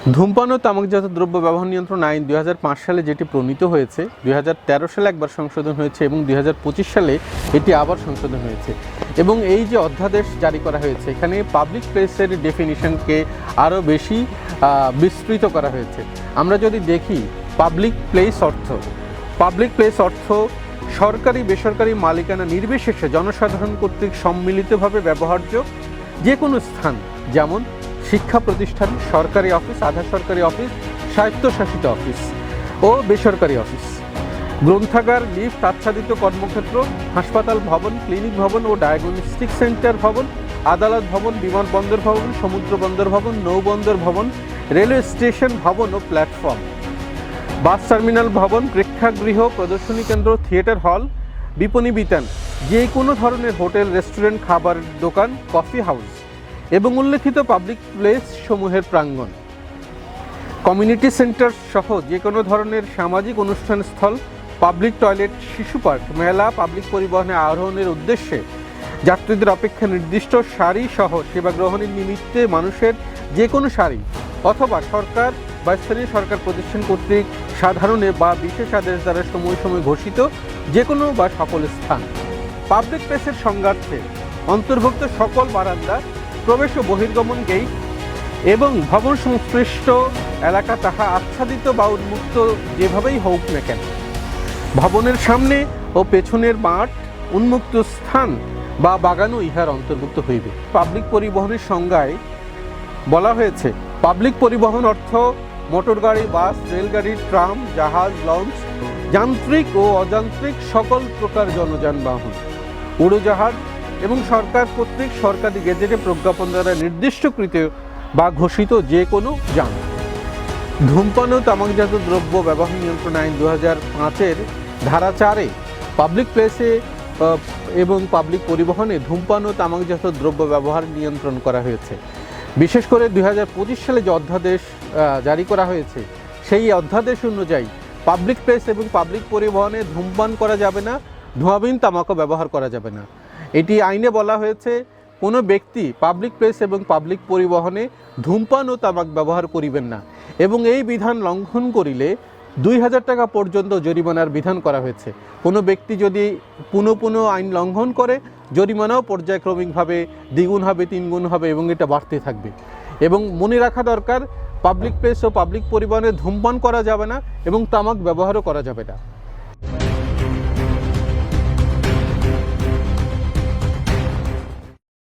ধূমপান ও তামাকজাত দ্রব্য ব্যবহার নিয়ন্ত্রণ আইন 2005 সালে যেটি প্রণীত হয়েছে, 2013 সালে একবার সংশোধন হয়েছে এবং 2025 সালে এটি আবার সংশোধন হয়েছে। এবং এই যে অধ্যাদেশ জারি করা হয়েছে, এখানে পাবলিক প্লেসের ডেফিনিশনকে আরও বেশি বিস্তৃত করা হয়েছে। আমরা যদি দেখি, পাবলিক প্লেস অর্থ সরকারি বেসরকারি মালিকানা নির্বিশেষে জনসাধারণ কর্তৃক সম্মিলিতভাবে ব্যবহার্য যে কোনো স্থান, যেমন শিক্ষা প্রতিষ্ঠান, সরকারি অফিস, আধা সরকারি অফিস, স্বায়ত্তশাসিত অফিস ও বেসরকারি অফিস, গ্রন্থাগার, লিফট আচ্ছাদিত কর্মক্ষেত্র, হাসপাতাল ভবন, ক্লিনিক ভবন ও ডায়াগনস্টিক সেন্টার ভবন, আদালত ভবন, বিমানবন্দর ভবন, সমুদ্র বন্দর ভবন, নৌবন্দর ভবন, রেলওয়ে স্টেশন ভবন ও প্ল্যাটফর্ম, বাস টার্মিনাল ভবন, প্রেক্ষাগৃহ, প্রদর্শনী কেন্দ্র, থিয়েটার হল, বিপণী বিতান, যে কোনো ধরনের হোটেল, রেস্টুরেন্ট, খাবার দোকান, কফি হাউস এবং উল্লেখিত পাবলিক প্লেস সমূহের প্রাঙ্গণ, কমিউনিটি সেন্টার সহ যে কোনো ধরনের সামাজিক অনুষ্ঠান স্থল, পাবলিক টয়লেট, শিশু পার্ক, মেলা, পাবলিক পরিবহনে আরোহণের উদ্দেশ্যে যাত্রীদের অপেক্ষা নির্দিষ্ট সারি সহ সেবা গ্রহণের নিমিত্তে মানুষের যে কোনো সারি অথবা সরকার বা স্থানীয় সরকার প্রতিষ্ঠান কর্তৃক সাধারণে বা বিশেষ আদেশ দ্বারা সময় ঘোষিত যে কোনো বা সকল স্থান। পাবলিক প্লেসের সংজ্ঞার্থে অন্তর্ভুক্ত সকল বারান্দা, প্রবেশ ও বহির্গমন গেট এবং ভবন সংশ্লিষ্ট এলাকা তাহা আচ্ছাদিত বা উন্মুক্ত যেভাবেই হোক না কেন, ভবনের সামনে ও পেছনের মাঠ, উন্মুক্ত স্থান বা বাগানও ইহার অন্তর্ভুক্ত হইবে। পাবলিক পরিবহনের সংজ্ঞায় বলা হয়েছে, পাবলিক পরিবহন অর্থ মোটর গাড়ি, বাস, রেলগাড়ি, ট্রাম, জাহাজ, লঞ্চ, যান্ত্রিক ও অযান্ত্রিক সকল প্রকার জনযানবাহন, উড়োজাহাজ এবং সরকার কর্তৃক সরকারি গেজেটে প্রজ্ঞাপন দ্বারা নির্দিষ্টকৃত বা ঘোষিত যে কোনো যান। ধূমপান ও তামাকজাত দ্রব্য ব্যবহার নিয়ন্ত্রণ আইন 2005-এর ধারা 4-এ পাবলিক প্লেসে এবং পাবলিক পরিবহনে ধূমপান ও তামাকজাত দ্রব্য ব্যবহার নিয়ন্ত্রণ করা হয়েছে। বিশেষ করে 2025 সালে যে অধ্যাদেশ জারি করা হয়েছে, সেই অধ্যাদেশ অনুযায়ী পাবলিক প্লেস এবং পাবলিক পরিবহনে ধূমপান করা যাবে না, ধোঁয়াবিহীন তামাকও ব্যবহার করা যাবে না। এটি আইনে বলা হয়েছে, কোনো ব্যক্তি পাবলিক প্লেস এবং পাবলিক পরিবহনে ধূমপান ও তামাক ব্যবহার করিবেন না এবং এই বিধান লঙ্ঘন করিলে 2000 টাকা পর্যন্ত জরিমানার বিধান করা হয়েছে। কোনো ব্যক্তি যদি পুনঃ আইন লঙ্ঘন করে, জরিমানাও পর্যায়ক্রমিকভাবে দ্বিগুণ হবে, 3 গুণ হবে এবং এটা বাড়তে থাকবে। এবং মনে রাখা দরকার, পাবলিক প্লেস ও পাবলিক পরিবহনে ধূমপান করা যাবে না এবং তামাক ব্যবহারও করা যাবে না।